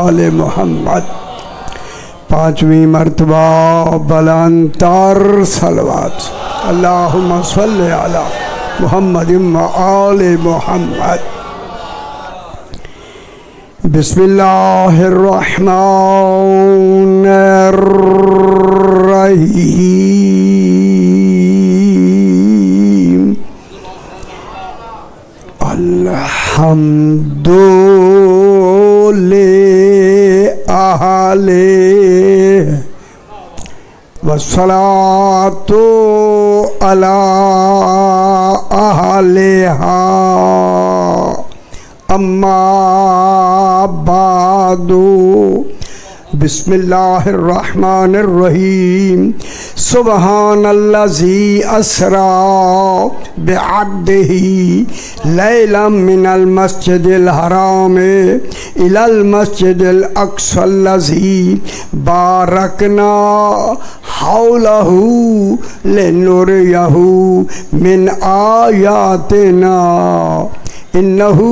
आले मोहम्मद। पांचवी मर्तबा बलंतर सलवात अल्लाहुम्मा सल्लि अला मुहम्मद व आले मोहम्मद। बिस्मिल्लाहिर्रहमानिर्रहीम। अल्हम्दुलिल्लाहि वस्सलातु अला अहलिहा अम्मा बादु। बिस्मिल्लाहिर्रहमानिर्रहीम। सुब्हानल्लज़ी अस्रा बिअब्दिही लैलन मिनल मस्जिदिल हराम इलल मस्जिदिल अक़्सल्लज़ी बारकना हौलहू लिनुरियहू मिन आयातिना इन्नहू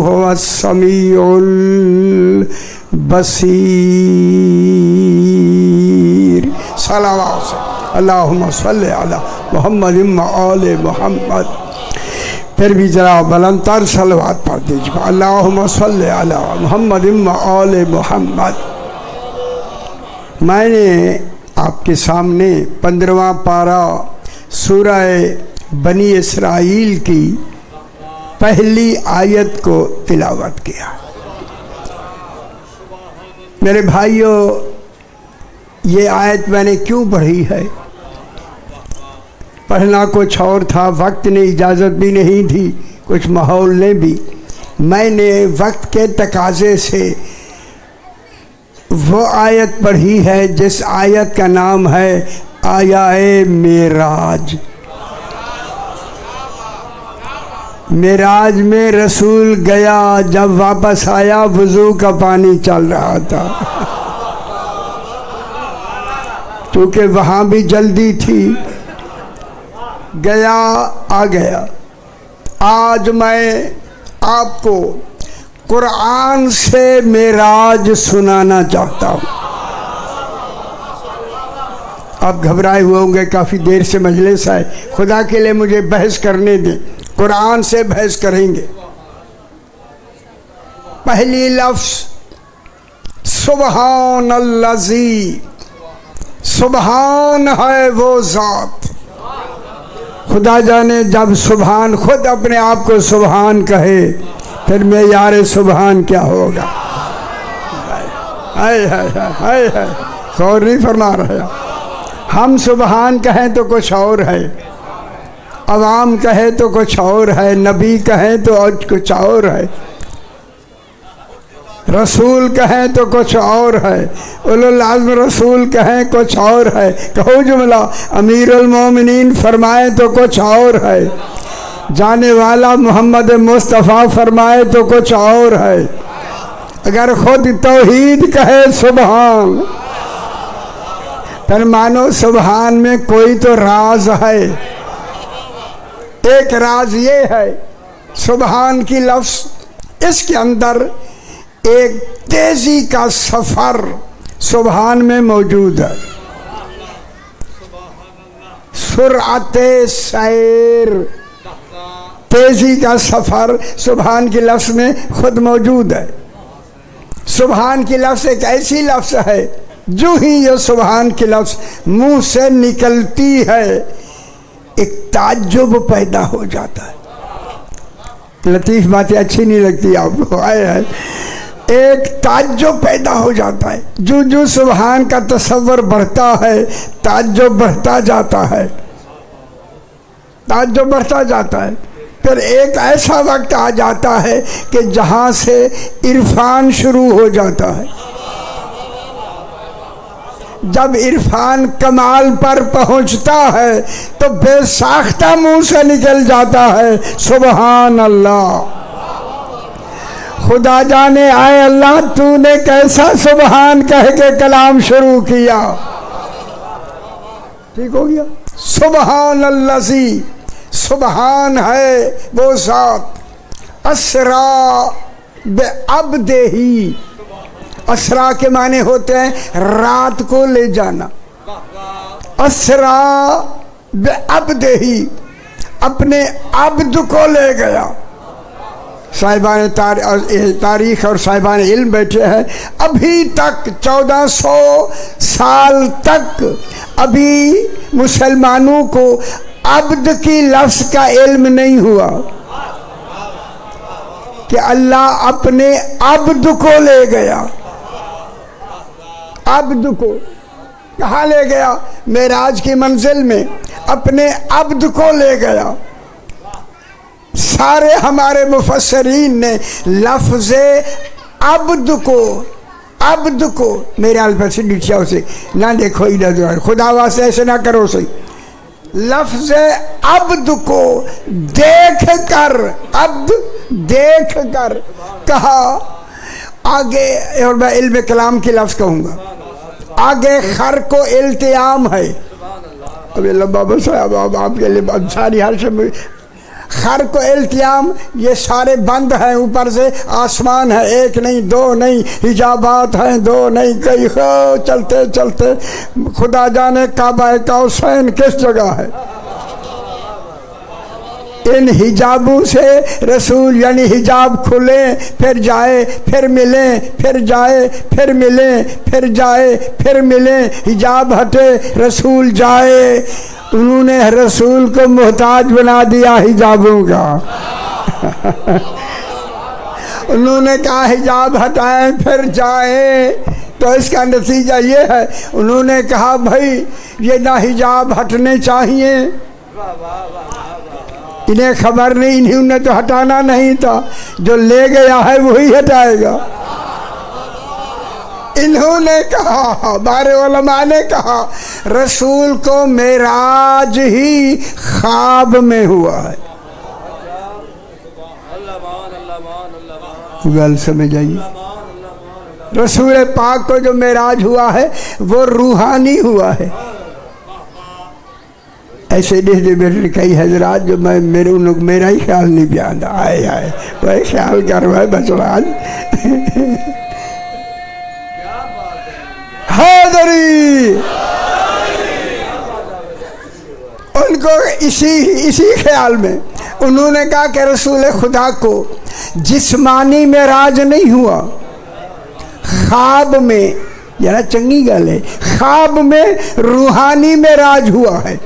हुवस समीउल बसीर। सलावत अल्लाहुम्मा सल्लि अला मुहम्मद व आले मोहम्मद। फिर भी जरा बुलंदतर सलवात पढ़ दीजिए। अल्लाहुम्मा सल्लि अला मुहम्मद व आले मोहम्मद। मैंने आपके सामने 15वां पारा सूरह बनी इसराइल की पहली आयत को तिलावत किया। मेरे भाइयों, ये आयत मैंने क्यों पढ़ी है? पढ़ना कुछ और था, वक्त ने इजाज़त भी नहीं थी, कुछ माहौल ने भी। मैंने वक्त के तकाजे से वो आयत पढ़ी है जिस आयत का नाम है आयाए मेराज। मेराज में रसूल गया, जब वापस आया वज़ू का पानी चल रहा था। क्योंकि वहाँ भी जल्दी थी, गया आ गया। आज मैं आपको कुरान से मेराज सुनाना चाहता हूँ। आप घबराए हुए होंगे, काफ़ी देर से मजलिस है, खुदा के लिए मुझे बहस करने दें। कुरान से बहस करेंगे। पहली लफ्ज़ सुब्हानल्लज़ी। सुब्हान है वो ज़ात। खुदा जाने जब सुब्हान खुद अपने आप को सुब्हान कहे फिर मैं यार सुब्हान क्या होगा। हाय हाय हाय हाय, गौर नहीं फरमा रहे। हम सुब्हान कहें तो कुछ और है, अवाम कहे तो कुछ और है, नबी कहे तो और कुछ और है, रसूल कहें तो कुछ और है, उलुल अज़्म रसूल कहें कुछ और है, कहो जुमला अमीरुल मोमिनीन फरमाए तो कुछ और है, जाने वाला मोहम्मद मुस्तफ़ा फरमाए तो कुछ और है। अगर खुद तौहीद कहे सुभान, फिर मानो सुभान में कोई तो राज है। एक राज ये है सुभान की लफ्ज़, इसके अंदर एक तेजी का सफर सुभान में मौजूद है। सुरअते सैर, तेजी का सफर सुभान की लफ्ज़ में खुद मौजूद है। सुभान की लफ्ज़ एक ऐसी लफ्ज़ है जो ही ये सुभान की लफ्ज़ मुंह से निकलती है एक ताज्जुब पैदा हो जाता है। लतीफ़ बातें अच्छी नहीं लगती आपको, आए एक ताज्जुब पैदा हो जाता है। जो जो सुभान का तसव्वुर बढ़ता है ताज्जुब बढ़ता जाता है, ताज्जुब बढ़ता जाता है। फिर एक ऐसा वक्त आ जाता है कि जहाँ से इरफान शुरू हो जाता है। जब इरफान कमाल पर पहुँचता है तो बेसाख्ता मुंह से निकल जाता है सुभान अल्लाह। खुदा जाने आए अल्लाह तूने कैसा सुभान कह के कलाम शुरू किया। ठीक हो गया। सुभान अल्लाज़ी, सुभान है वो ज़ात, असरा बे अब्देही, असरा के माने होते हैं रात को ले जाना। असरा बेअब्दे ही, अपने अब्द को ले गया। साहिबान तारीख और साहिबान इल्म बैठे हैं, अभी तक 1400 साल तक अभी मुसलमानों को अब्द की लफ्ज़ का इल्म नहीं हुआ कि अल्लाह अपने अब्द को ले गया। अब्द को कहाँ ले गया? मेराज की मंजिल में अपने अब्द को ले गया। सारे हमारे मुफस्सरीन ने लफ्ज़े अब्द को मेरे अल्फा से नीचा से ना देखो, इधर खुदा वास्ते ऐसे ना करो सही। लफ्ज़े अब्द को देख कर, अब्द देख कर कहा। आगे, और मैं इल्म कलाम की लफ्ज़ कहूँगा, आगे खर को इल्तियाम है। अभी लंबा बस अब आपके लिए सारी हर से खर को इल्तियाम, ये सारे बंद हैं। ऊपर से आसमान है, एक नहीं दो नहीं, हिजाबात हैं दो नहीं कई, चलते चलते खुदा जाने काबा कौसैन किस जगह है। इन हिजाबों से रसूल यानी हिजाब खुले फिर जाए फिर मिले, फिर जाए फिर मिले, फिर जाए फिर मिले, हिजाब हटे रसूल जाए। उन्होंने रसूल को मोहताज बना दिया हिजाबों का। उन्होंने कहा हिजाब हटाएं फिर जाए, तो इसका नतीजा ये है, उन्होंने कहा भाई ये ना हिजाब हटने चाहिए, इन्हें खबर नहीं, इन्होंने तो हटाना नहीं था, जो ले गया है वही हटाएगा। इन्होंने कहा, बारे उलमा ने कहा, रसूल को मेराज ही ख्वाब में हुआ है। गल समझ आइए, रसूल पाक को जो मेराज हुआ है वो रूहानी हुआ है। ऐसे बेटे कई हजरात जो मैं मेरा ही ख्याल नहीं बयान आए आए वही ख्याल कर रहा है बचराज। हैदरी उनको इसी ख्याल में उन्होंने कहा कि रसूल खुदा को जिस्मानी मेराज नहीं हुआ, ख्वाब में, जरा चंगी गल है, ख्वाब में रूहानी मेराज हुआ है।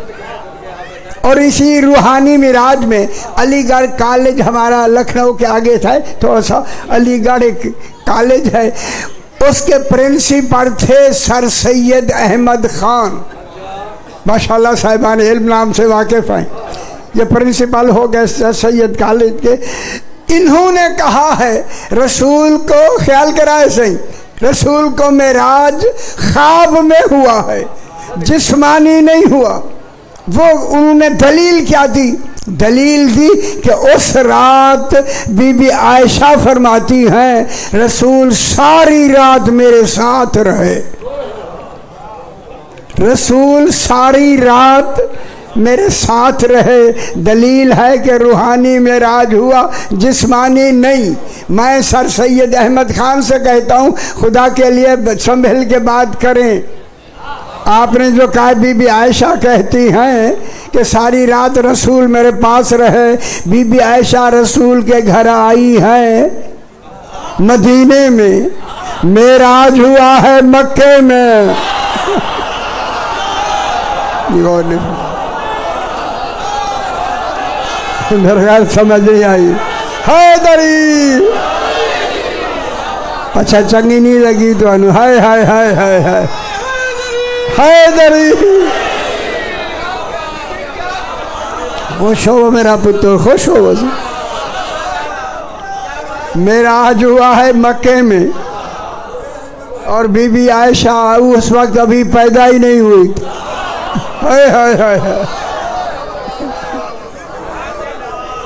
और इसी रूहानी मिराज में अलीगढ़ कॉलेज हमारा लखनऊ के आगे था, थोड़ा सा अलीगढ़ एक कॉलेज है, उसके प्रिंसिपल थे सर सैयद अहमद खान। माशाल्लाह साहिबान इल्म नाम से वाकिफ़ हैं, ये प्रिंसिपल हो गए सर सैयद कॉलेज के। इन्होंने कहा है रसूल को ख्याल कराए सही, रसूल को मेराज ख्वाब में हुआ है, जिस्मानी नहीं हुआ। वो उन्होंने दलील क्या दी? दलील दी कि उस रात बीबी आयशा फरमाती हैं रसूल सारी रात मेरे साथ रहे, रसूल सारी रात मेरे साथ रहे। दलील है कि रूहानी मेराज हुआ, जिस्मानी नहीं। मैं सर सैयद अहमद खान से कहता हूँ खुदा के लिए संभल के बात करें। आपने जो कहा बीबी आयशा कहती हैं कि सारी रात रसूल मेरे पास रहे, बीबी आयशा रसूल के घर आई है मदीने में, मेराज हुआ है मक्के में। समझ नहीं आई हैदरी? अच्छा चंगी नहीं लगी तो हाय हाय हाय हाय हाय हैदरी। खुश हो मेरा पुत्र, खुश हो। बस मेराज हुआ है मक्के में और बीबी आयशा उस वक्त अभी पैदा ही नहीं हुई। हाय हाय हाय हाय,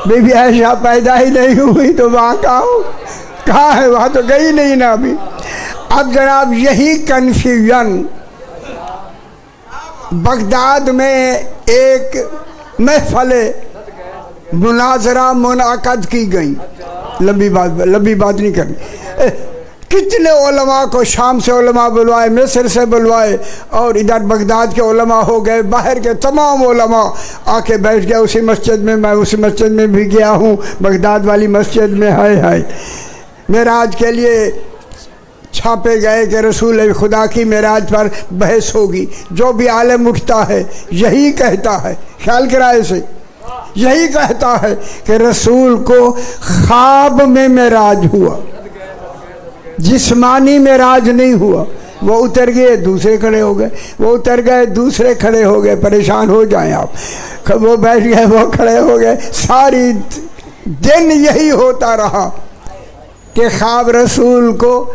बीबी आयशा पैदा ही नहीं हुई तो वहाँ कहाँ है? वहाँ तो गई नहीं ना अभी। अब जनाब यही कन्फ्यूजन बगदाद में एक महफिल मुनाजरा मुनाकद की गई। लंबी बात नहीं करनी। कितने उलमा को शाम से उलमा बुलवाए, मिस्र से बुलवाए, और इधर बगदाद के उलमा हो गए, बाहर के तमाम उलमा आके बैठ गए उसी मस्जिद में। मैं उसी मस्जिद में भी गया हूँ, बगदाद वाली मस्जिद में। है मेराज के लिए छापे गए कि रसूल खुदा की मेराज पर बहस होगी। जो भी आलिम उठता है यही कहता है, ख्याल कराए से यही कहता है कि रसूल को ख्वाब में मेराज हुआ, जिस्मानी मेराज नहीं हुआ। वो उतर गए, दूसरे खड़े हो गए, वो उतर गए, दूसरे खड़े हो गए। परेशान हो जाएं आप। वो बैठ गए, वो खड़े हो गए। सारी दिन यही होता रहा कि ख्वाब रसूल को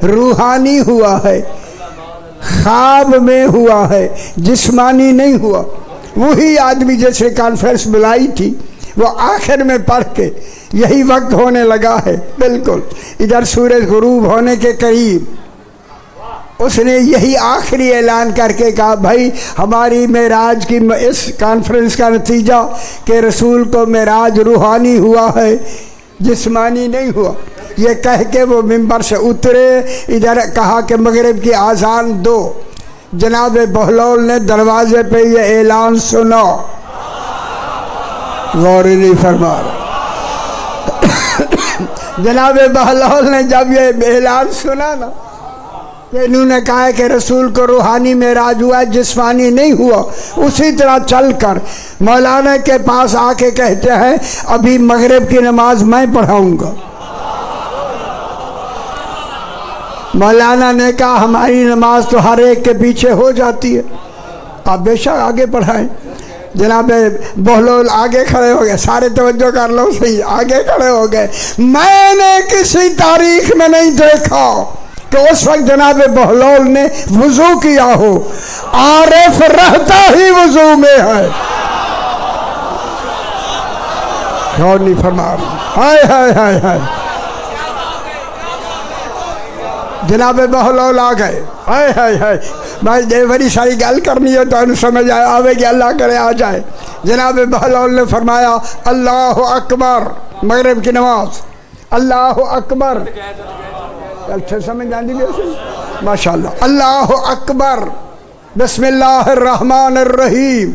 रूहानी हुआ है, ख्वाब में हुआ है, जिस्मानी नहीं हुआ। वही आदमी जैसे कॉन्फ्रेंस बुलाई थी, वो आखिर में पढ़ के यही वक्त होने लगा है, बिल्कुल इधर सूरज गुरूब होने के करीब, उसने यही आखिरी ऐलान करके कहा, भाई हमारी मेराज की इस कॉन्फ्रेंस का नतीजा कि रसूल को मेराज रूहानी हुआ है, जिस्मानी नहीं हुआ। ये कह के वो मिंबर से उतरे, इधर कहा कि मगरिब की आज़ान दो। जनाब बहलौल ने दरवाजे पे ये ऐलान सुना, गौर नहीं फरमा रहा। जनाब बहलौल ने जब ये ऐलान सुना ना, तो इन्होंने कहा कि रसूल को रूहानी मेराज हुआ, जिस्मानी नहीं हुआ। उसी तरह चलकर मौलाना के पास आके कहते हैं, अभी मगरिब की नमाज मैं पढ़ाऊंगा। मौलाना ने कहा, हमारी नमाज तो हर एक के पीछे हो जाती है, आप बेशक आगे पढ़ाएं। जनाब बहलोल आगे खड़े हो गए, सारे तवज्जो कर लो सही, आगे खड़े हो गए। मैंने किसी तारीख में नहीं देखा कि उस वक्त जनाब बहलोल ने वुजू किया हो। आरिफ रहता ही वुजू में है। गौर नहीं फरमा रहा। हाय हाय हाय हाय, जनाब बहलौल आ गए। हाय हाय हाय, मैं बड़ी सारी गल करनी है तो समझ आवे कि अल्लाह करे आ जाए। जनाब बहलौल ने फरमाया, अल्लाह अकबर, मगरिब की नमाज, अल्लाह अकबर। अच्छा समझ आती वैसे माशाल्लाह। अल्लाह अकबर, बिस्मिल्लाहिर्रहमानिर्रहीम।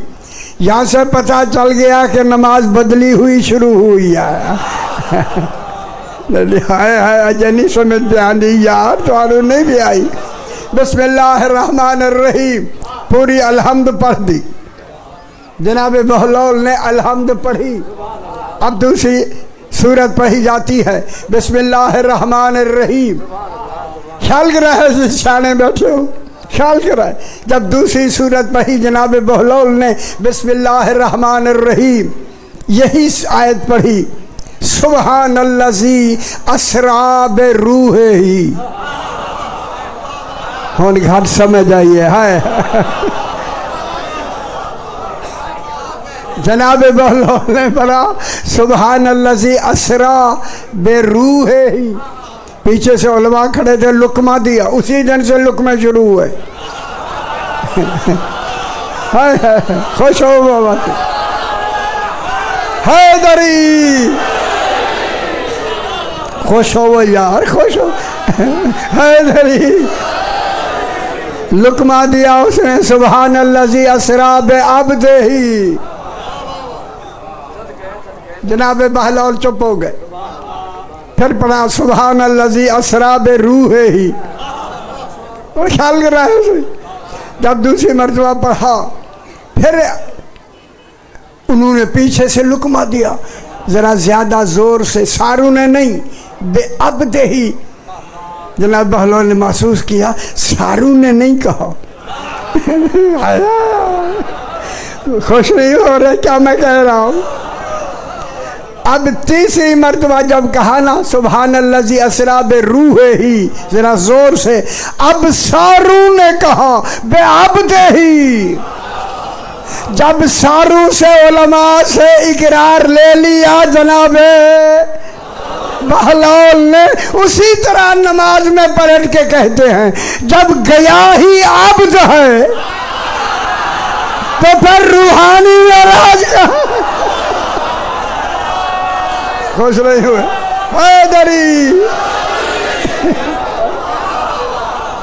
यहाँ से पता चल गया कि नमाज बदली हुई शुरू हुई है। हाय हाय, अजय नहीं समझ पे आनी यार, तो नहीं भी आई। बिस्मिल्लाहिर्रहमानिर्रहीम, पूरी अलहम्द पढ़ दी। जनाब बहलौल ने अलहम्द पढ़ी। अब दूसरी सूरत पढ़ी जाती है, बिस्मिल्लाहिर्रहमानिर्रहीम। ख्याल कर रहा है, शाने बैठे हो, ख्याल कर रहा है। जब दूसरी सूरत पढ़ी जनाब बहलौल ने बिस्मिल्लाहिर्रहमानिर्रहीम, यही आयत पढ़ी, सुबहानल्लज़ी अस्रा बिरूहिही। हुन घट समझ आइए। हाय जनाब बहलौल ने पढ़ा, सुबहानल्लज़ी अस्रा बिरूहिही। पीछे से उलमा खड़े थे, लुकमा दिया। उसी दिन से लुकमे शुरू हुए। हाय हाय, खुश हो बाबा, हैदरी, खुश हो यार, खुश हो। हैदरी, लुकमा दिया उसने, सुबहानल्लज़ी अस्रा बिअब्दिही। जनाब बहलौल चुप हो गए। फिर पढ़ा, सुबहानल्लज़ी अस्रा बिरूहिही, और ख्याल कर रहा है उसे। जब दूसरी मर्तबा पढ़ा, फिर उन्होंने पीछे से लुकमा दिया, जरा ज्यादा जोर से, सारू ने नहीं, बेअब्दिही। जनाब बहलौल ने महसूस किया सारू ने नहीं कहा। खुश नहीं हो रहे क्या मैं कह रहा हूँ। अब तीसरी मर्तबा जब कहा ना, सुबहानल्लज़ी अस्रा बिरूहिही, जरा जोर से, अब सारू ने कहा बेअब्दिही। जब सारू से उलमा से इकरार ले लिया जनाबे बहलौल ने, उसी तरह नमाज में पलट के कहते हैं, जब गया ही आब्द है तो फिर रूहानी मेराज का। खुश नहीं हुए हैदरी।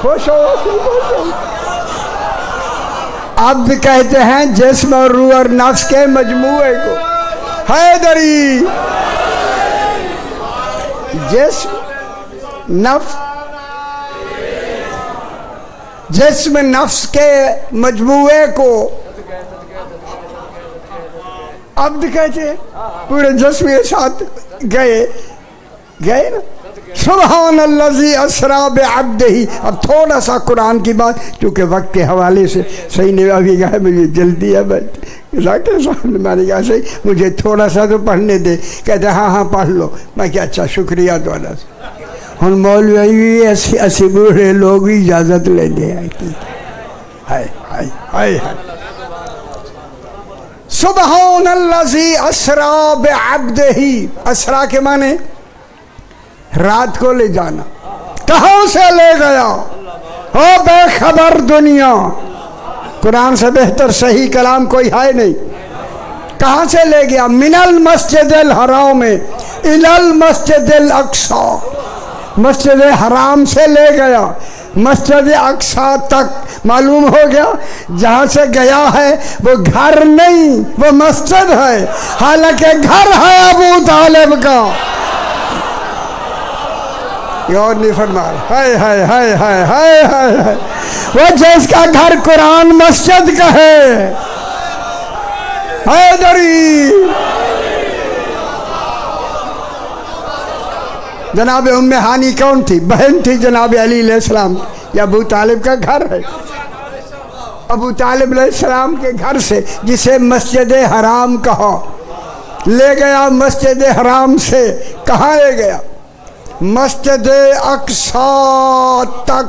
खुश हो, खुश हो। अब कहते हैं जिस्म और रूह और नफ्स के मजमूए को हैदरी। जिस्म नफ्स, जिस्म नफ्स के मजमूए को अब्द कहते हैं। पूरे जिस्म के साथ गए ना। सुभान अल्लाज़ी अस्रा बिअब्दिही। अब थोड़ा सा कुरान की बात, क्योंकि वक्त के हवाले से सही ने अभी कहा मुझे जल्दी है, बस डॉक्टर साहब ने मैंने कहा सही मुझे थोड़ा सा तो पढ़ने दे। कहते हाँ हाँ पढ़ लो। मैं क्या अच्छा शुक्रिया तुम्हारा। हम मौलवी ऐसे बूढ़े लोग भी इजाज़त लेने आए। हाय हाय हाय हाय। सुभान अल्लाज़ी अस्रा बिअब्दिही। अस्रा के माने रात को ले जाना। कहाँ से ले गया हो बेखबर दुनिया। कुरान से बेहतर सही कलाम कोई है नहीं। कहाँ से ले गया? मिनल मस्जिदिल हराम में इलल मस्जिदिल अक्सा। मस्जिद हराम से ले गया मस्जिद अक्सा तक। मालूम हो गया जहाँ से गया है वो घर नहीं, वो मस्जिद है। हालांकि घर है अबू तालिब का। और नहीं फरमा हाय हाय हाय हाय हाय हाय। वो जिसका घर कुरान मस्जिद का है हैदरी। जनाब उम्मे हानी कौन थी? बहन थी जनाब अली अलैहिस्सलाम। या अबू तालिब का घर है। अबू तालिब अलैहिस्सलाम के घर से, जिसे मस्जिद हराम कहा, ले गया मस्जिद हराम से। कहाँ ले गया? मस्जिद अक्सा तक।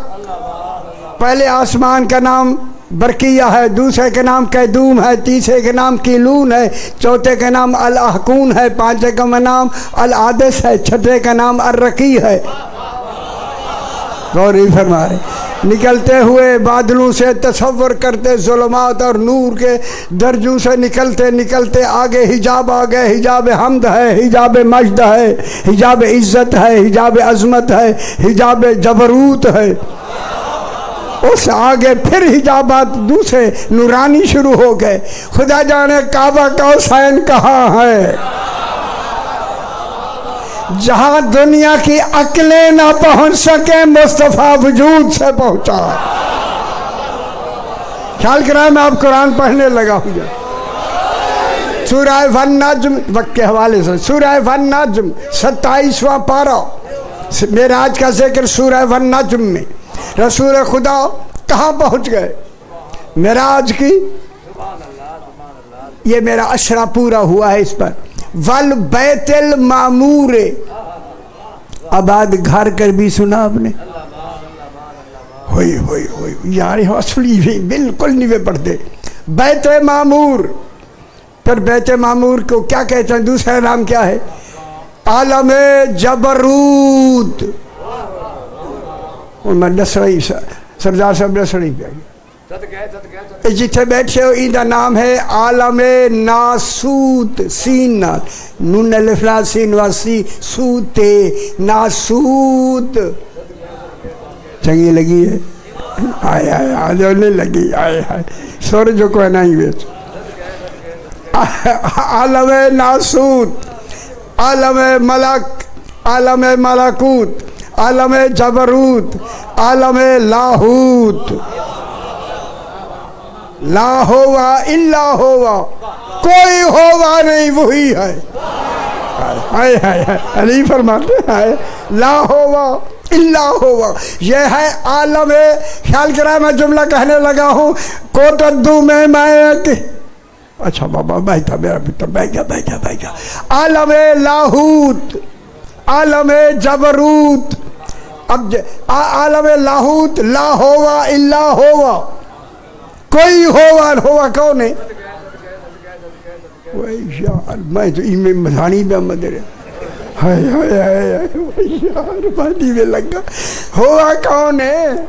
पहले आसमान का नाम बरकिया है, दूसरे का नाम कैदूम है, तीसरे का नाम कीलून है, चौथे का नाम अल अहकून है, पांचवे का नाम अल आदिस है, छठे का नाम अल रकी है। गौरी फरमा रहे। निकलते हुए बादलों से तसव्वुर करते जुल्मात और नूर के दर्जों से निकलते निकलते आगे हिजाब आ गए। हिजाब हमद है, हिजाब मजद है, हिजाब इज्जत है, हिजाब अजमत है, हिजाब जबरूत है। उस आगे फिर हिजाबात दूसरे नूरानी शुरू हो गए। खुदा जाने काबा कौसैन कहाँ है, जहां दुनिया की अक्लें ना पहुंच सके मुस्तफा वजूद से पहुंचा। ख्याल कराए मैं अब कुरान पढ़ने लगा हूँ। सूरह वन नज्म वक्त के हवाले से, सूरह वन नज्म 27वां पारा, मेराज का जिक्र सूरह वन नज्म में। रसूल खुदा कहाँ पहुंच गए? मेराज की। ये मेरा अशरा पूरा हुआ है इस पर। वल बैतुल मामूर। आबाद घर कर भी सुना आपने? होई यार असली भी बिल्कुल नहीं वे पढ़ते। बैतुल मामूर। फिर बैतुल मामूर को क्या कहते हैं? दूसरा नाम क्या है? आलम जबरूत। मैं दसवीं सरदार साहब दसवीं पे जिथे बैठे हो इनका नाम है आलम नासूत। सीन नून अलिफ सीन वासी सूते नासूत। चंगी लगी है? आय आय आज नहीं लगी। आय हाय सोर जो को नहीं बेच। आलम नासूत, आलम मलक, आलम मलकूत, आलम जबरूत, आलम लाहूत। ला होवा इल्ला होवा, कोई होवा नहीं वही है। हाय हाय हाय अली फरमाते हैं ला होवा इल्ला होवा। यह है आलम। ख्याल करा मैं जुमला कहने लगा हूँ। कोटद्दू में मैं अच्छा बाबा बैठा मेरा पिता बैठा। आलम लाहूत, आलम जबरूत। अब आलम लाहूत ला होवा इल्ला होवा, कोई होवा कौन है? वही यार मैं तो इनमें मधानी में मदर हाय हाय हाय यार पानी में लगा। होवा कौन है?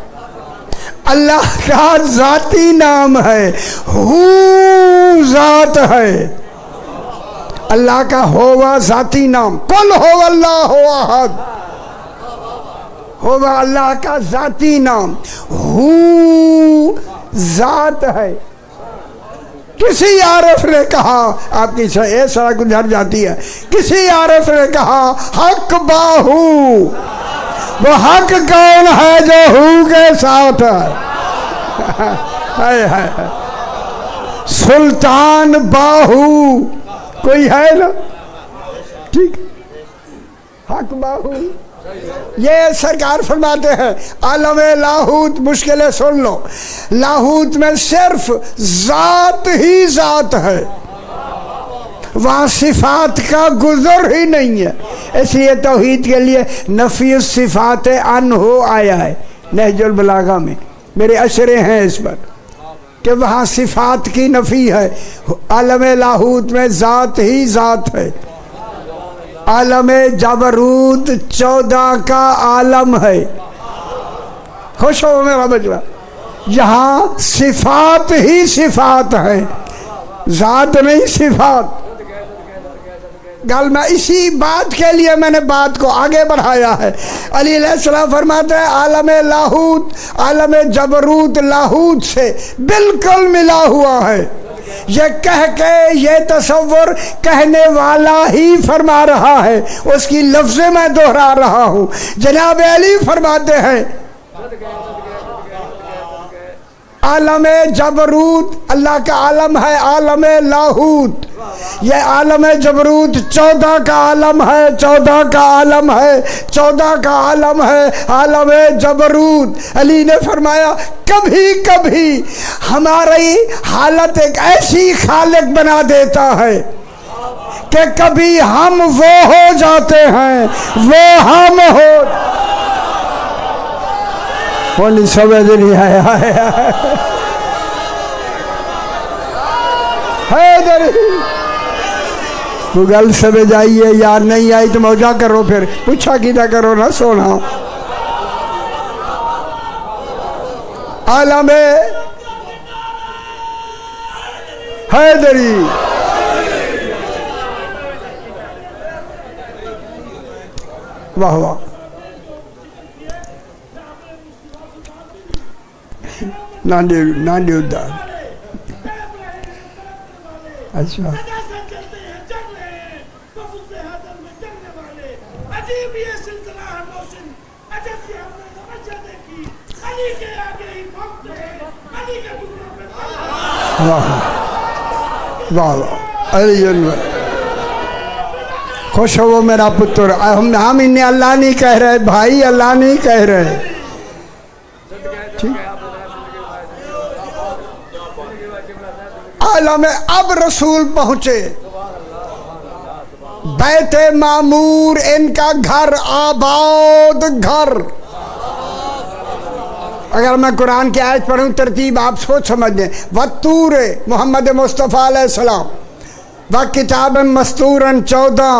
अल्लाह का जाती नाम है। हू जात है अल्लाह का। होवा जाती नाम। कुल हो अल्लाह हो अहद। होगा अल्लाह का जाती नाम। हू जात है। किसी आरिफ ने कहा, आपकी सड़क गुजर जाती है, किसी आरिफ ने कहा हक बाहू। वो हक कौन है जो हू के साथ है? सुल्तान बाहू कोई है ना? ठीक, हक बाहू। ये सरकार फरमाते हैं आलम लाहूत मुश्किलें सुन लो, लाहूत में सिर्फ जात ही जात है, वहाँ सिफात का गुजर ही नहीं है। इसलिए तौहीद के लिए नफी सिफात अन हो आया है नहजुल बलागा में, मेरे अशरे हैं इस पर कि वहाँ सिफात की नफी है। आलम लाहूत में जात ही जात है। आलम जबरूत 14 का आलम है। खुश हो मेरा बचवा, यहाँ सिफात ही सिफात है, जात नहीं सिफात। गल में इसी बात के लिए मैंने बात को आगे बढ़ाया है। अली अलैहिस्सलाम फरमाते हैं आलम लाहूत आलम जबरूत लाहूत से बिल्कुल मिला हुआ है। ये कह के ये तसव्वुर कहने वाला ही फरमा रहा है, उसकी लफ्ज़ मैं दोहरा रहा हूँ। जनाब अली फरमाते हैं आलम जबरूत अल्लाह का आलम है, आलम लाहूत ये आलम जबरूत 14 का आलम है, 14 का आलम है, 14 का आलम है आलम जबरूत। अली ने फरमाया कभी कभी हमारी हालत एक ऐसी खालिक बना देता है कि कभी हम वो हो जाते हैं, वो हम हो। बोली समझ नहीं आया है गूगल समझ आइए यार, नहीं आई तो मौजा करो, फिर पूछा कि ना करो ना सोना। आलम हैदरी वाह वाह। नानी उद्दार अच्छा वाह वाह। अली खुश हो वो मेरा पुत्र। हम इन्हें अल्लाह नहीं कह रहे भाई, अल्लाह नहीं कह रहे। ठीक, आलम अब रसूल पहुंचे, बैते मामूर इनका घर, आबाद घर। अगर मैं कुरान की आयत पढ़ूं तरतीब आप सोच समझ लें। वत्तूर मोहम्मद मुस्तफ़ा अलैहिस्सलाम व किताब मस्तूरन 14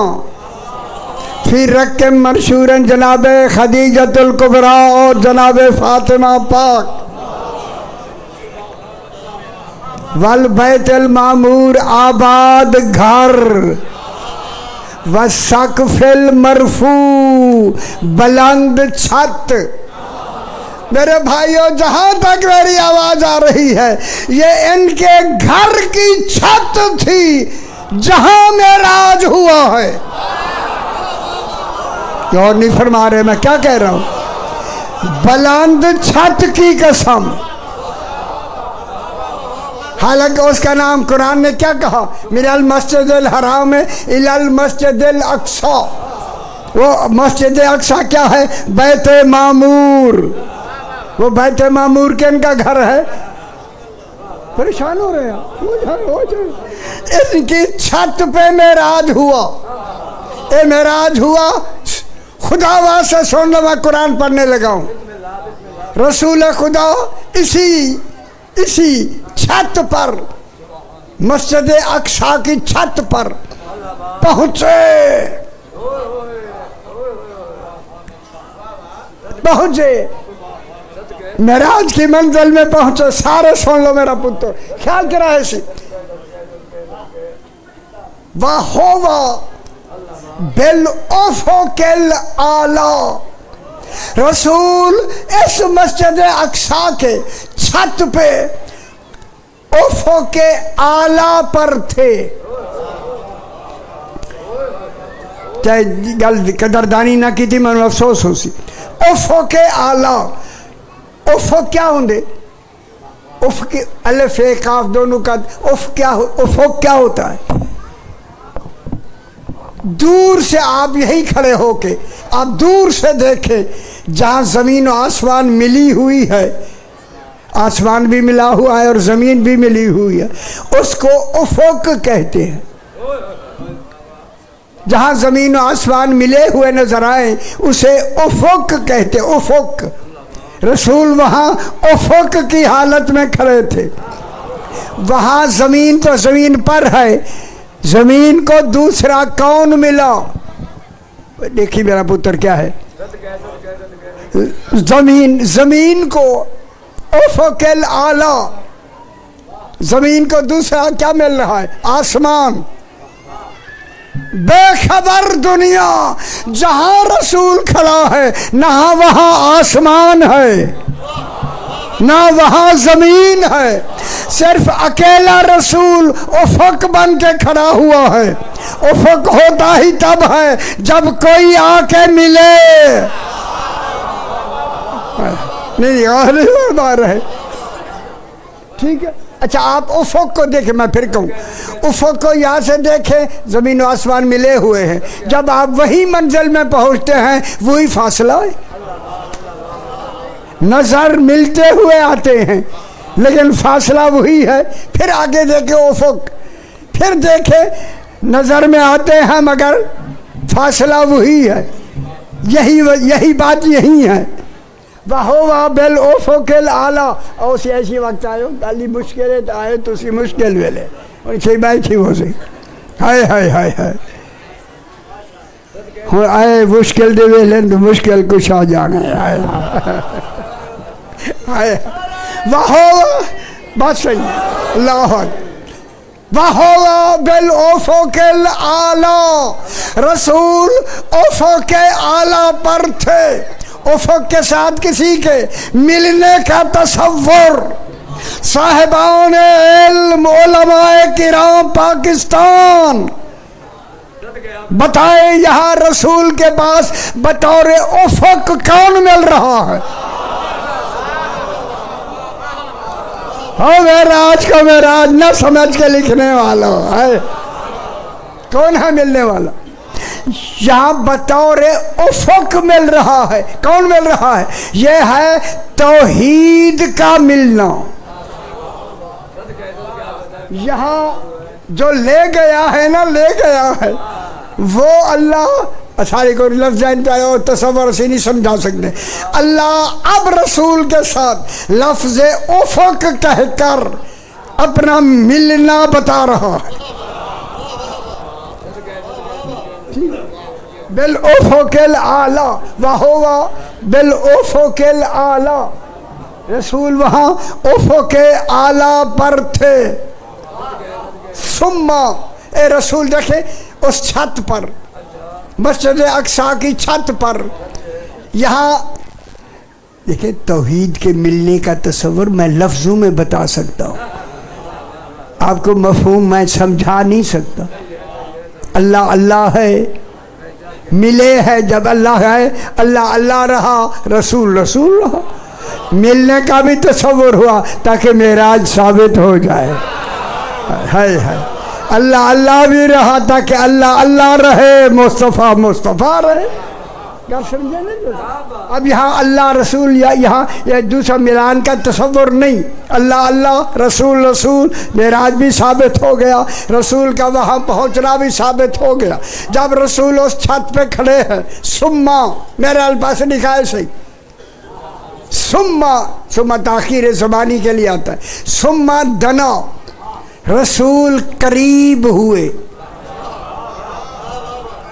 फिर रख मंशूरन जनाब खदीजतुल कुबरा और जनाब फातिमा पाक वल बैतुल मामूर आबाद घर व सकफिल मरफू बुलंद छत। मेरे भाइयों जहां तक मेरी आवाज आ रही है ये इनके घर की छत थी जहां मेराज हुआ है। और नहीं फरमा रहे मैं क्या कह रहा हूं, बुलंद छत की कसम। हालांकि उसका नाम कुरान ने क्या कहा, मिनल मस्जिदिल हराम इलल मस्जिदिल अक्सा। वो मस्जिद अक्सा क्या है, बैते मामूर। वो बैते मामूर के इनका घर है। परेशान हो रहे हैं, इनकी छत पे मेराज हुआ। ए मेराज हुआ, खुदा वास्ते सुन लो, मैं कुरान पढ़ने लगा हूं। रसूल खुदा इसी छत पर, मस्जिद अक्सा की छत पर पहुंचे। मेराज की मंजिल में पहुंचे। सारे सुन लो मेरा पुत्र, ख्याल करा ऐसी। वाह बिल ओफोकिल आला रसूल इस मस्जिद अक्सा के छत पे उफ़क़ के आला पर थे। चाहे गल कदरदानी ना की थी, मैं अफसोस हो सी। उफ़क़ के आला, उफ़क़ क्या होंगे? उफ़क़ अलिफ काफ दोनों का उफ़क़ क्या होता है? दूर से आप यही खड़े होके आप दूर से देखें, जहाँ ज़मीन और आसमान मिली हुई है, आसमान भी मिला हुआ है और ज़मीन भी मिली हुई है, उसको उफ़क़ कहते हैं। जहाँ ज़मीन और आसमान मिले हुए नजर आए उसे उफ़क़ कहते, उफ़क़। रसूल वहाँ उफ़क़ की हालत में खड़े थे। वहाँ ज़मीन तो ज़मीन पर है, ज़मीन को दूसरा कौन मिला? देखिए मेरा पुत्र क्या है, ज़मीन को उफ़क़ल आला, ज़मीन को दूसरा क्या मिल रहा है? आसमान। बेखबर दुनिया, जहां रसूल खड़ा है ना वहां आसमान है ना वहां जमीन है, सिर्फ अकेला रसूल उफ़क़ बन के खड़ा हुआ है। उफ़क़ होता ही तब है जब कोई आके मिले। नहीं बार है, ठीक है। अच्छा, आप उफ़क़ को देखें, मैं फिर कहूँ, उफ़क़ को यहाँ से देखें, ज़मीन और आसमान मिले हुए हैं। जब आप वही मंजिल में पहुँचते हैं वही फासला है। नज़र मिलते हुए आते हैं लेकिन फासला वही है। फिर आगे देखे उफ़क़, फिर देखे नज़र में आते हैं मगर फासला वही है। यही बात यही है। वाह बेल उफ़क़ल आला। और ऐसी वक्त आयो गाली मुश्किल तो आए तो उसी मुश्किल वेले और बैठी हो सी हाय हाय हाय हाय हूँ आए मुश्किल दे वेले तो मुश्किल कुछ आ जाने हाय हाय वाह बस सही अल्लाह। वाह बेल उफ़क़ल आला, रसूल उफ़क़ आला पर थे। उफ़क़ के साथ किसी के मिलने का तसव्वुर साहिबान इल्म उलमाए किराम पाकिस्तान बताए, यहाँ रसूल के पास बतौर उफ़क़ कौन मिल रहा है? मेराज को मेराज न समझ के लिखने वाला है, कौन है मिलने वाला? यहाँ बतौर उफ़क़ मिल रहा है। कौन मिल रहा है? यह है तौहीद का मिलना। यहाँ जो ले गया है ना, ले गया है वो अल्लाह। सारे को लफ्ज़ जानता है और तसव्वुर से नहीं समझा सकते। अल्लाह अब रसूल के साथ लफ्ज़ उफ़क़ कहकर अपना मिलना बता रहा है। बिल उफ़क़ल आला, वहुवा बिल उफ़क़ल आला, रसूल वहाँ उफ़क़ आला पर थे। सुम्मा ए रसूल देखे उस छत पर, मस्जिद अक्सा की छत पर। यहाँ देखिए तौहीद के मिलने का तस्वर मैं लफ्ज़ों में बता सकता हूँ, आपको मफ़हूम मैं समझा नहीं सकता। अल्लाह अल्लाह है, मिले है जब अल्लाह है, अल्लाह अल्लाह रहा, रसूल रसूल रहा। मिलने का भी तस्वर हुआ ताकि मेराज साबित हो जाए। है अल्लाह अल्लाह भी रहा ताकि अल्लाह अल्लाह रहे, मुस्तफ़ा मुस्तफ़ा रहे। क्या समझे ना? अब यहाँ अल्लाह रसूल या यहाँ यह दूसरा मिलान का तस्वर नहीं। अल्लाह अल्लाह, रसूल रसूल, मेराज भी साबित हो गया, रसूल का वहाँ पहुँचना भी साबित हो गया। जब रसूल उस छत पे खड़े हैं, सुम्मा मेरे अल्फाज लिखा है सही, सुम्मा ताखीर ज़बानी के लिए आता है। सुम्मा दना, रसूल करीब हुए।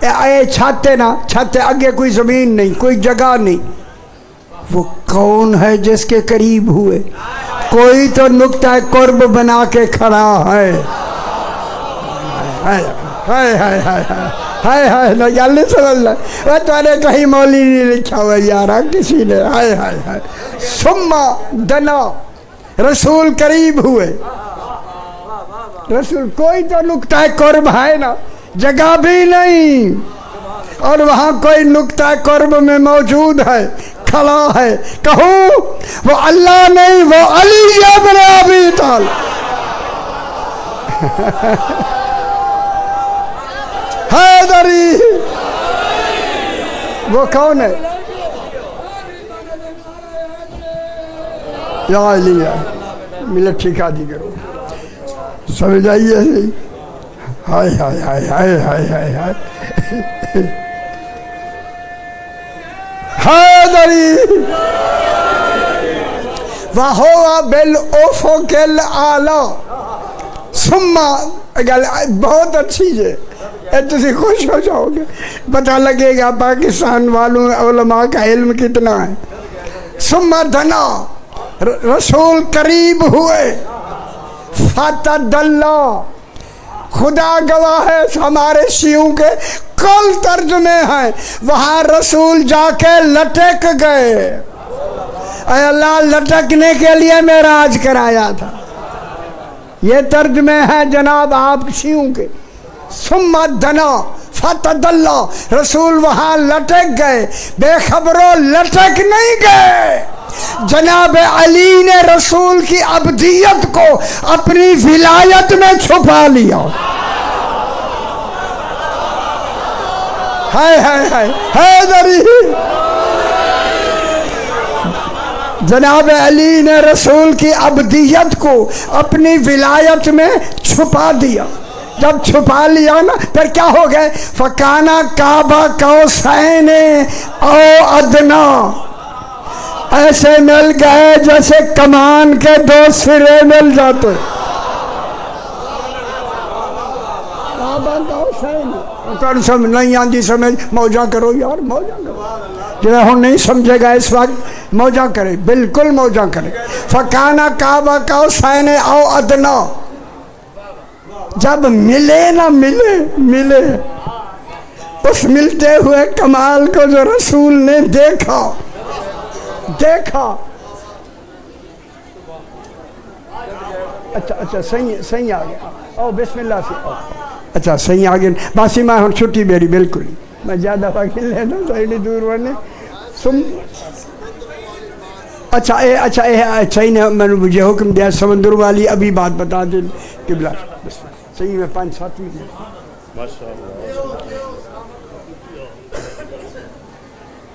आए छाते ना, छाते आगे कोई ज़मीन नहीं, कोई जगह नहीं। वो कौन है जिसके करीब हुए? कोई तो नुक्ता कुर्ब बना के खड़ा है। हाय हाय हाय हाय। हाय हाय ना गल नहीं समझना वह तुम्हारे कहीं मौली नहीं लिखा हुआ यार किसी ने हाय हाय हाय सुम्मा दना रसूल करीब हुए रसूल कोई तो नुक्ता कुर्ब है ना जगह भी नहीं और वहाँ कोई नुक्ता कुर्ब में मौजूद है खड़ा है कहूँ वो अल्लाह नहीं वो अली इब्न अबी तालिब हैदरी वो कौन है या अली मिलत ठिकादी करो समझ आइए हाय हाय हाय हाय हाय हाय हाय हैदरी वहुवा बिल उफ़ुक़िल आला सुम्मा गल बहुत अच्छी है तुम खुश हो जाओगे पता लगेगा पाकिस्तान वालों उलमा का इल्म कितना है सुम्मा दना रसूल करीब हुए फतदल्ला खुदा गवाह है हमारे शियों के कल तर्जुमे हैं वहाँ रसूल जाके लटक गए अल्लाह लटकने के लिए मेराज कराया था ये तर्जुमे है जनाब आप शियों के सुम्मा दना फतदल्ला रसूल वहाँ लटक गए बेखबरों लटक नहीं गए जनाब अली ने रसूल की अब्दियत को अपनी विलायत में छुपा लिया हाय हाय हाय हैदरी जनाब अली ने रसूल की अब्दियत को अपनी विलायत में छुपा दिया जब छुपा लिया ना फिर क्या हो गए फकाना काबा कौसैन औ अदना ऐसे मिल गए जैसे कमान के दो सिरे मिल जाते समझ नहीं आती समझ मौजा करो यार मौजा करो जो हम नहीं समझेगा इस वक्त मौजा करे बिल्कुल मौजा करे फकाना काबा कौसैन औ अदना जब मिले ना मिले उस मिलते हुए कमाल को जो रसूल ने देखा अच्छा सही आ गया ओ बिस्मिल्लाह से अच्छा सही आ गया बासी मैं हम छुट्टी मेरी बिल्कुल मैं ज़्यादा वकील लेना तो दूर वाले सुन अच्छा ही ने मैंने मुझे हुक्म दिया समंदर वाली अभी बात बता दे किबला सही में 5-7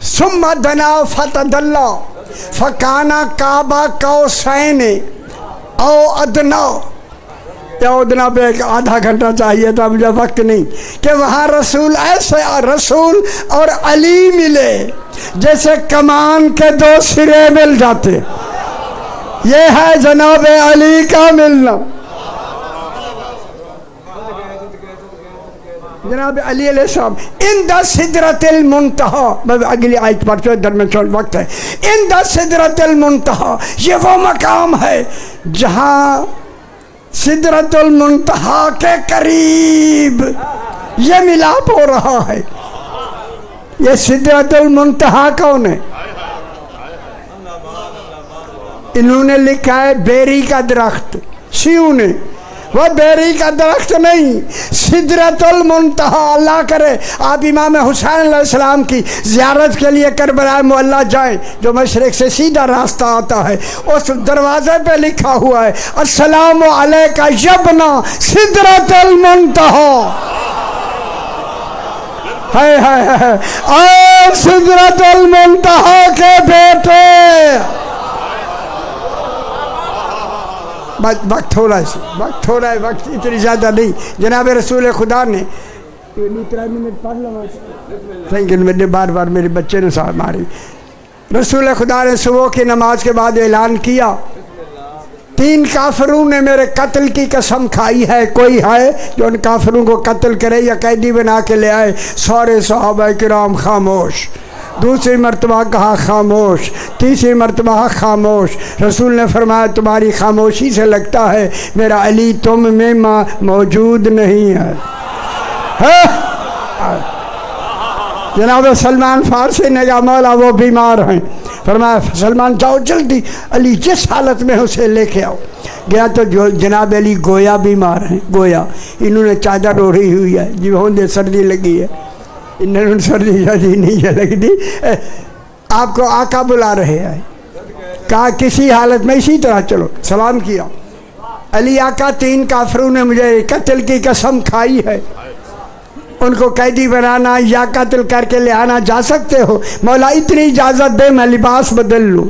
सुम्मा दना फतदल्ला फकाना काबा कौसैन औ अदना उदना पे एक आधा घंटा चाहिए था मुझे वक्त नहीं कि वहाँ रसूल ऐसे रसूल और अली मिले जैसे कमान के दो सिरे मिल जाते ये है जनाब अली का मिलना जनाब अली अलैहिस्सलाम इंदा सिदरतिल मुंतहा अगली आयत पर दरमियान वक्त है इंदा सिदरतिल मुंतहा ये वो मकाम है जहाँ सिदरतुल मुंतहा के करीब ये मिलाप हो रहा है ये सिदरतुल मुंतहा कौन है इन्होंने लिखा है बेरी का दरख्त शियों ने वह बेरी का दरख्त नहीं सिदरतुल मुंतहा अल्लाह करे आप इमाम हुसैन अलैहिस्सलाम की ज़ियारत के लिए करबला मुअल्ला जाएं जो मशरिक से सीधा रास्ता आता है उस दरवाजे पे लिखा हुआ है अस्सलामु अलैका यब्ना सिदरतुल मुंतहा हाय हाय हाय सिदरतुल मुंतहा के बेटे वक्त थोड़ा है वक्त इतनी ज़्यादा नहीं जनाब रसूल खुदा ने 3 मिनट पढ़ लो मैंने बार मेरे बच्चे ने साथ मारी रसूल खुदा ने सुबह की नमाज के बाद ऐलान किया 3 काफिरों ने मेरे कत्ल की कसम खाई है कोई है जो उन काफिरों को कत्ल करे या कैदी बना के ले आए सारे सहाबा किराम खामोश दूसरी मर्तबा कहा खामोश तीसरी मर्तबा खामोश रसूल ने फरमाया तुम्हारी खामोशी से लगता है मेरा अली तुम में मौजूद नहीं है जनाब सलमान फारसी ने कहा मौला वो बीमार हैं। फरमाया सलमान जाओ जल्दी, अली जिस हालत में उसे लेके आओ। गया तो जो जनाब अली गोया बीमार हैं, गोया इन्होंने चादर ओढ़ी हुई है, जी होंदे सर्दी लगी है, इन्होंने सर्दी सर्दी नहीं लगती। आपको आका बुला रहे हैं, कहा किसी हालत में इसी तरह चलो। सलाम किया। अली आका 3 काफिरों ने मुझे कत्ल की कसम खाई है, उनको कैदी बनाना या कत्ल करके ले आना जा सकते हो? मौला इतनी इजाज़त दे मैं लिबास बदल लूँ।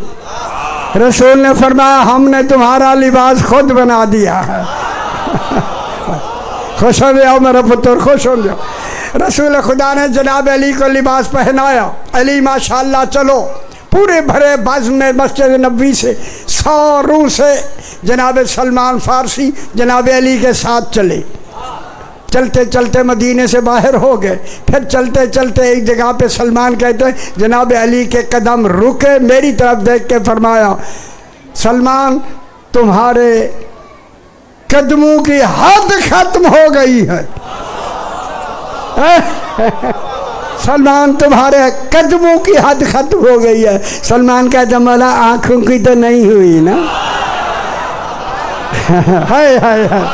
रसूल ने फरमाया हमने तुम्हारा लिबास खुद बना दिया है। खुश हो जाओ मेरा पुत्र, खुश हो जाओ। रसूल खुदा ने जनाब अली को लिबास पहनाया। अली माशाल्लाह चलो पूरे भरे बज़्म में मस्जिद नबवी से 100 रूह से जनाब सलमान फारसी जनाब अली के साथ चले। चलते चलते मदीने से बाहर हो गए। फिर चलते चलते एक जगह पे सलमान कहते हैं जनाब अली के कदम रुके, मेरी तरफ देख के फरमाया सलमान तुम्हारे कदमों की हद खत्म हो गई है। सलमान तुम्हारे कदमों की हद खत्म हो गई है। सलमान कहता मौला आँखों की तो नहीं हुई ना। हाय हाय हाय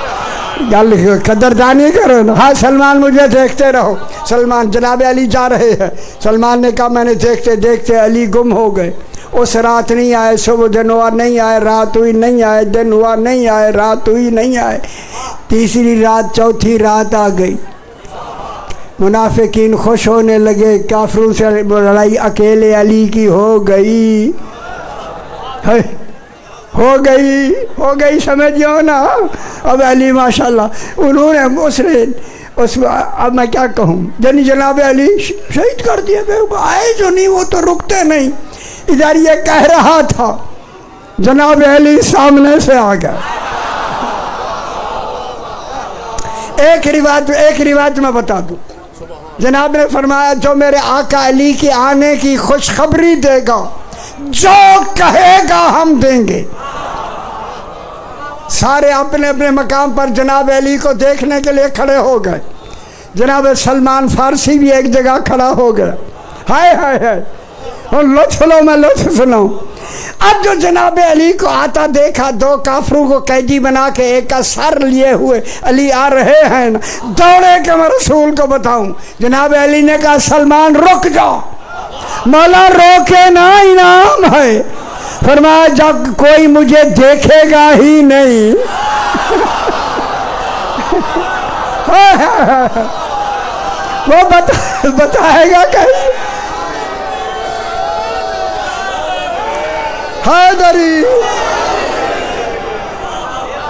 गल कदरदानी करो ना। हाँ सलमान मुझे देखते रहो। सलमान जनाब अली जा रहे हैं। सलमान ने कहा मैंने देखते देखते अली गुम हो गए। उस रात नहीं आए, सुबह दिन हुआ नहीं आए, रात हुई नहीं आए, दिन हुआ नहीं आए, रात हुई नहीं आए। तीसरी रात चौथी रात आ गई। मुनाफिकीन खुश होने लगे, काफिरों से लड़ाई अकेले अली की हो गई। हो गई समझियो ना। अब अली माशाल्लाह उन्होंने उस अब मैं क्या कहूँ, जनाब अली शहीद कर दिया। आए जो नहीं वो तो रुकते नहीं। इधर ये कह रहा था जनाब अली सामने से आ गया। एक रिवाज मैं बता दूँ। जनाब ने फरमाया जो मेरे आका अली के आने की खुशखबरी देगा, जो कहेगा हम देंगे। सारे अपने अपने मकाम पर जनाब अली को देखने के लिए खड़े हो गए। जनाब सलमान फारसी भी एक जगह खड़ा हो गया। हाय हाय हाय और लुत्फ लो, मैं लुत्फ सुनाऊं। अब जो जनाब अली को आता देखा, 2 काफरों को कैदी बना के एक का सर लिए हुए अली आ रहे हैं ना, दौड़े के मैं रसूल को बताऊं। जनाब अली ने कहा सलमान रुक जाओ। मौला रोके ना, इनाम है। फरमाया जब कोई मुझे देखेगा ही नहीं। वो बताएगा कैसे? हैदरी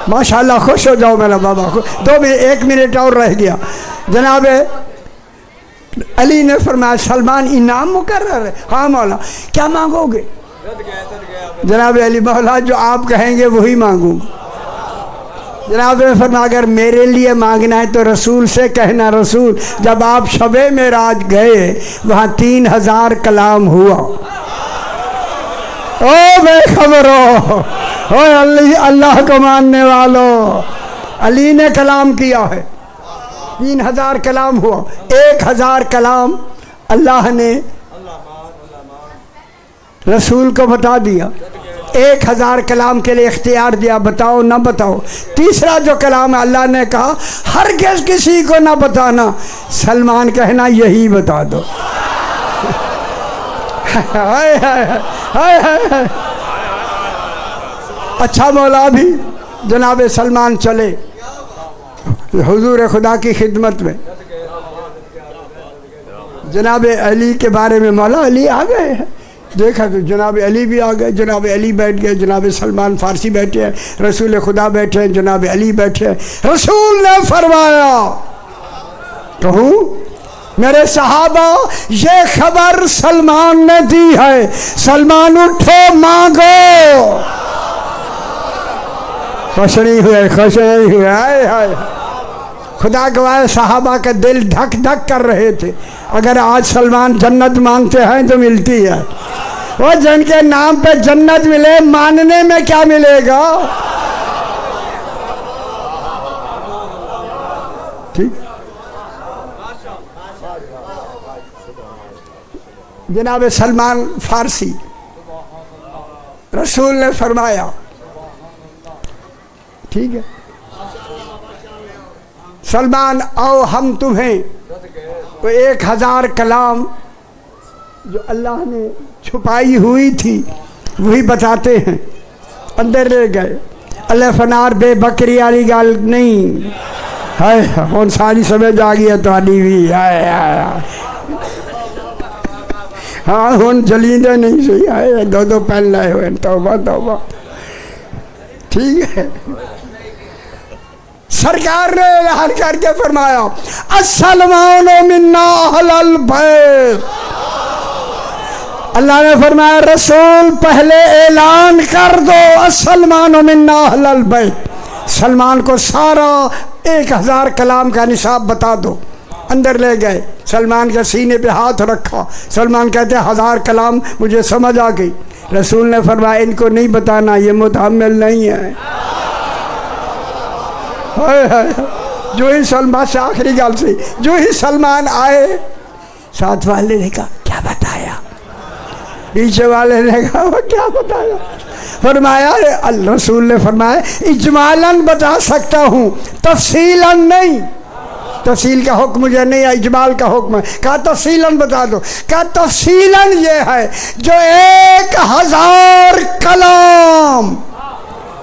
माशाल्लाह खुश हो जाओ मेरा बाबा। 1 मिनट और रह गया। जनाब अली ने फरमाया सलमान इनाम मुकर्रर है। हाँ मौला क्या मांगोगे? जनाब अली मौला जो आप कहेंगे वही मांगूंगा। जनाब ने फरमाया अगर मेरे लिए मांगना है तो रसूल से कहना। रसूल जब आप शबे मेराज गए वहाँ 3000 कलाम हुआ। ओ बेखबरो, ओ अल्लाह को मानने वालों, अली ने कलाम किया है। 3000 कलाम हुआ। 1000 कलाम अल्लाह ने रसूल को बता दिया। 1000 कलाम के लिए इख्तियार दिया, बताओ ना बताओ। तीसरा जो कलाम है अल्लाह ने कहा हरगिज़ किसी को ना बताना। सलमान कहना यही बता दो। हाय हाय हाय हाय। अच्छा मौला भी जनाब सलमान चले हुजूर खुदा की खिदमत में। जनाब अली के बारे में मौला अली आ गए हैं। देखा तो जनाब अली भी आ गए। जनाब अली बैठ गए, जनाब सलमान फारसी बैठे हैं, रसूल खुदा बैठे हैं, जनाब अली बैठे हैं। रसूल ने फरमाया कहूँ मेरे सहाबा ये खबर सलमान ने दी है, सलमान उठो मांगो। खुश नहीं हुए, खुश नहीं हुए। हाय हाय खुदा गवाह सहाबा का दिल धक धक कर रहे थे। अगर आज सलमान जन्नत मांगते हैं तो मिलती है। वो जिनके नाम पे जन्नत मिले मानने में क्या मिलेगा? ठीक जनाब सलमान फारसी, रसूल ने फरमाया, ठीक है सलमान आओ हम तुम्हें तो 1000 कलाम जो अल्लाह ने छुपाई हुई थी वही बताते हैं। अंदर ले गए। अल्लाह फनार बे बकरी वाली गाल नहीं है, हम सारी समझ आ गई है तुम्हारी भी है। हाँ हम जलींदे नहीं सही है, 2 पहन लाए हुए, तौबा तौबा। ठीक है, सरकार ने ऐलान करके फरमाया अस्सलमानो मिन्ना अहलल बैत। अल्लाह ने फरमाया रसूल पहले ऐलान कर दो अस्सलमानो मिन्ना अहलल बैत, सलमान को सारा 1000 कलाम का निसाब बता दो। अंदर ले गए, सलमान के सीने पे हाथ रखा। सलमान कहते 1000 कलाम मुझे समझ आ गई। रसूल ने फरमाया इनको नहीं बताना, ये मुतहम्मिल नहीं है। जो ही सलमान से आखिरी गाल से जो ही सलमान आए, साथ वाले ने कहा क्या बताया, पीछे वाले ने कहा वो क्या बताया। फरमाया रसूल ने फरमाया इजमालन बता सकता हूँ, तफसीलन नहीं। तफसील का हुक्म मुझे नहीं है, इजमाल का हुक्म है। कहा तफसीलन बता दो। कहा तफसीलन ये है जो 1000 कलाम,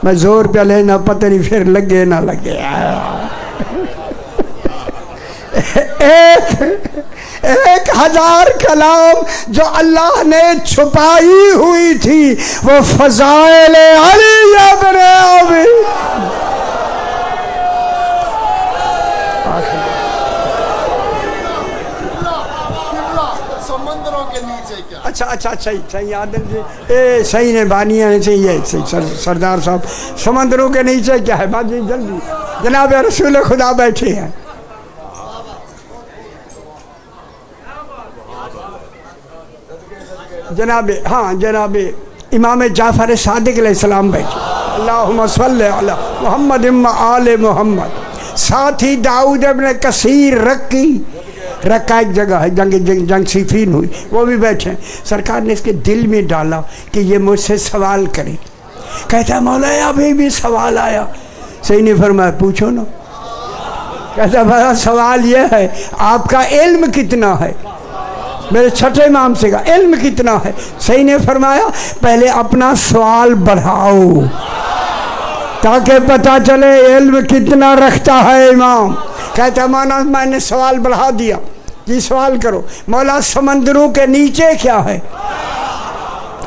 मैं जोर पे लेना पता नहीं फिर लगे ना लगे। 1000 कलाम जो अल्लाह ने छुपाई हुई थी वो फज़ाइल अली इब्न अबी। समंदरों के नीचे क्या? अच्छा सही आदम जी सही ने बानिया ने चाहिए सरदार साहब, समंदरों के नीचे क्या है? बात जल्दी, जनाब रसूल खुदा बैठे हैं। जनाब इमाम जाफर सादिक अलैहिस्सलाम बैठे, अल्लाहुम्मा सल्लि अला मुहम्मद इम्मा आले मोहम्मद। साथ ही दाऊद इब्न कसीर रक्का एक जगह है, जंग सिफीन हुई, वो भी बैठे। सरकार ने इसके दिल में डाला कि ये मुझसे सवाल करे। कहता मौला अभी भी सवाल आया। सही ने फरमाया पूछो ना। कहता बड़ा सवाल ये है आपका इल्म कितना है? मेरे छठे इमाम से कहा इल्म कितना है? सही ने फरमाया पहले अपना सवाल बढ़ाओ ताकि पता चले इल्म कितना रखता है इमाम। कहता माना मैंने सवाल बढ़ा दिया। जी सवाल करो। मौला समंदरों के नीचे क्या है?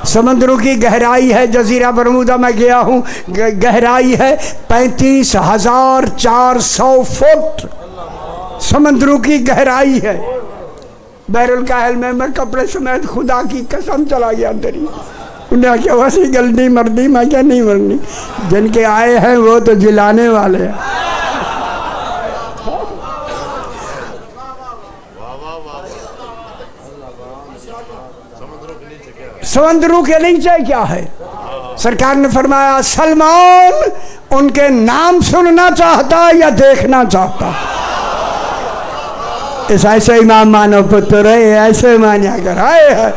समंदरों की गहराई है, जजीरा बरमूदा में गया हूँ, गहराई है 35,400 फुट समंदरों की गहराई है। बहरुल काहिल में मैं कपड़े समेत खुदा की कसम चला गया अंदर ही। उन्हें क्या वैसी गलती मरनी, मैं क्या नहीं मरनी, जिनके आए हैं वो तो जिलाने वाले हैं। समंदरों के नीचे क्या है? सरकार ने फरमाया सलमान उनके नाम सुनना चाहता या देखना चाहता? इस ऐसे इमाम मानो पुत्र ऐसे मानिया कर आए है।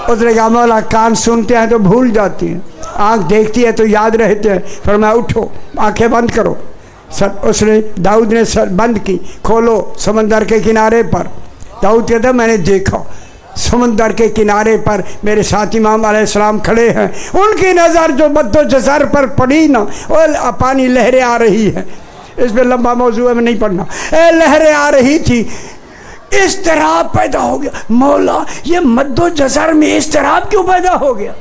उसने कहा मौला कान सुनते हैं तो भूल जाती हैं, आँख देखती है तो याद रहते हैं। फरमाया उठो आंखें बंद करो। उसने दाऊद ने सर बंद की, खोलो समंदर के किनारे पर। दाऊद कहता मैंने देखा समंदर के किनारे पर मेरे साथ इमाम अलैहिस्सलाम खड़े हैं। उनकी नज़र जो मद्दोजज़र पर पड़ी ना, वो पानी लहरें आ रही है। इस पर लंबा मौजू है, में नहीं पढ़ना। लहरें आ रही थी, इस्तिराब पैदा हो गया। मौला ये मद्दोजज़र में इस्तिराब क्यों पैदा हो गया?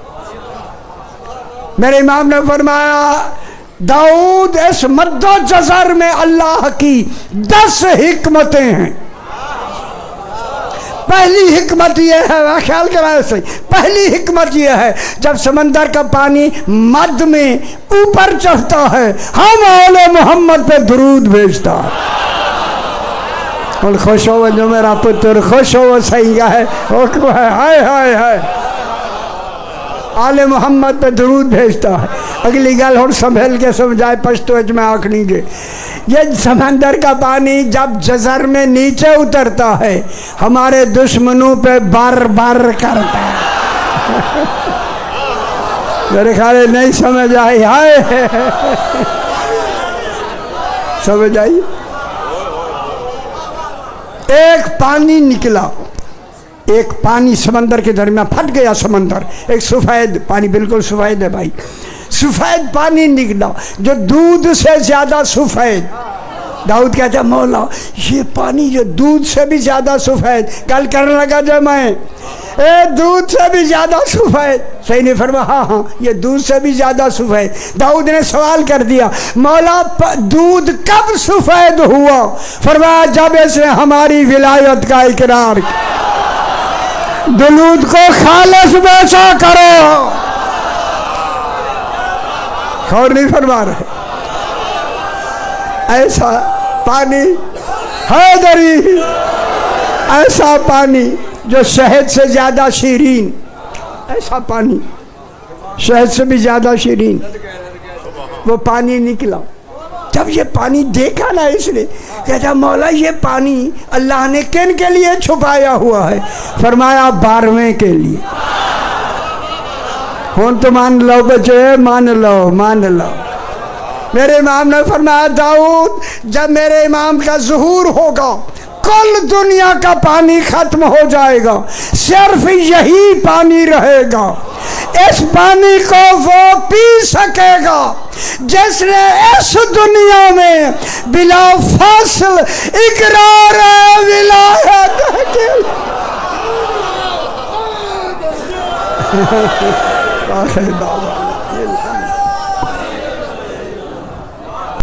मेरे इमाम ने फरमाया दाऊद इस मद्दोजज़र में अल्लाह की 10 हिकमतें हैं। पहली हिकमत यह है, ख्याल कराए सही, पहली हिकमत यह है जब समंदर का पानी मद में ऊपर चढ़ता है हम औले मोहम्मद पे दुरूद भेजता है। और खुश हो जो मेरा पुत्र, खुश हो सही है, हाय हाय हाय। आले मोहम्मद पे दरूद भेजता है। अगली गल और संभल के समझाए पश्तो में आखनी के, ये समंदर का पानी जब जजर में नीचे उतरता है हमारे दुश्मनों पे बार बार करता है। मेरे ख्याल नहीं समझ आई, हाय समझ आई। एक पानी निकला, एक पानी समंदर के दरमियान फट गया समंदर, एक सफेद पानी, बिल्कुल सफेद है भाई, सफेद पानी निकला जो दूध से ज्यादा सफेद। दाऊद कहता है मौला ये पानी जो दूध से भी ज्यादा सफेद, कल करने लगा जब मैं दूध से भी ज्यादा सफेद, सही नहीं फरमाया, हाँ हाँ ये दूध से भी ज्यादा सफेद। दाऊद ने सवाल कर दिया मौला दूध कब सफेद हुआ? फरमाया जब इसने हमारी विलायत का इकरार किया। दूध को खालिस बेचा करो, और नहीं फरमा रहे। ऐसा पानी हैदरी, ऐसा पानी जो शहद से ज्यादा शीरीन, ऐसा पानी शहद से भी ज्यादा शीरीन वो पानी निकला। जब ये पानी देखा ना इसने कहता मौला ये पानी अल्लाह ने किन के लिए छुपाया हुआ है? फरमाया 12वें के लिए। कौन तो मान लो बच्चे, मान लो मान लो। मेरे इमाम ने फरमाया दाऊद जब मेरे इमाम का ज़ुहूर होगा कुल दुनिया का पानी खत्म हो जाएगा, सिर्फ यही पानी रहेगा। इस पानी को वो पी सकेगा जिसने इस दुनिया में बिला फासिल इकरार विलायत के